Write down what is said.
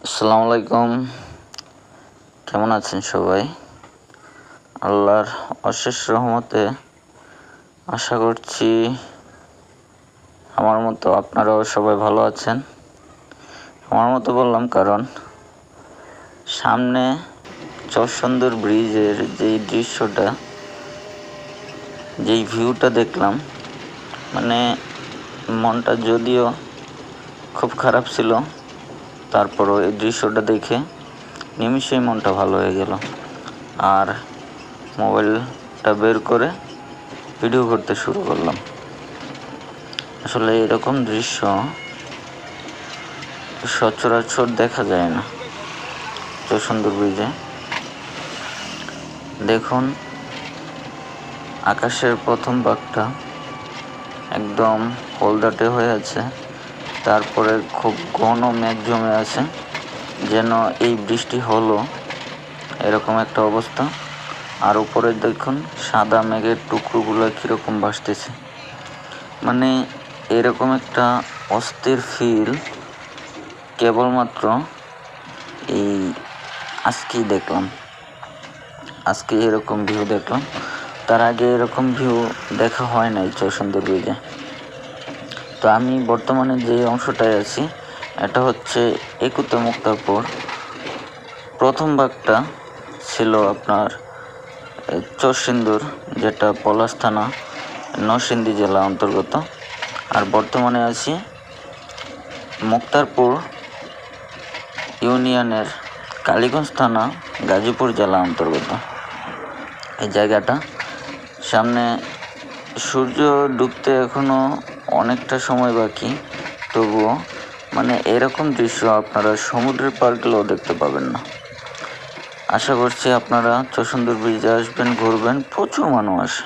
আসসালামু আলাইকুম। কেমন আছেন সবাই? আল্লাহর অশেষ রহমতে আশা করছি আমার মতো আপনারাও সবাই ভালো আছেন। আমার মতো বললাম কারণ সামনে চরসুন্দর ব্রিজের যেই দৃশ্যটা, যেই ভিউটা দেখলাম, মানে মনটা যদিও খুব খারাপ ছিল, তারপরও এই দৃশ্যটা দেখে নিমিষেই মনটা ভালো হয়ে গেল। আর মোবাইলটা বের করে ভিডিও করতে শুরু করলাম। আসলে এরকম দৃশ্য সচরাচর দেখা যায় না চরসুন্দর ব্রিজে। দেখুন, আকাশের প্রথম ভাগটা একদম হলদাটে হয়ে আছে, তারপরে খুব ঘন মেঘ জমে আছে, যেন এই বৃষ্টি হলো এরকম একটা অবস্থা। আর উপরে দেখুন সাদা মেঘের টুকরোগুলো কীরকম ভাসতেছে, মানে এরকম একটা অস্থির ফিল কেবলমাত্র এই আজকেই দেখলাম। আজকে এরকম ভিউ দেখলাম, তার আগে এরকম ভিউ দেখা হয় নাই চরসুন্দর ব্রিজে। তো আমি বর্তমানে যে অংশটায় আছি এটা হচ্ছে একুতে মুক্তারপুর। প্রথম ভাগটা ছিল আপনার চরসুন্দর, যেটা পলাশ থানা, নরসিংদী জেলা অন্তর্গত। আর বর্তমানে আছি মুক্তারপুর ইউনিয়নের কালীগঞ্জ থানা, গাজীপুর জেলা অন্তর্গত। এই জায়গাটা সামনে সূর্য ডুবতে এখনও অনেকটা সময় বাকি, তবুও মানে এরকম দৃশ্য আপনারা সমুদ্রের পাড় গেলেও দেখতে পাবেন না। আশা করছি আপনারা চরসুন্দর ব্রিজে আসবেন, ঘুরবেন, প্রচুর মানুষ আসে।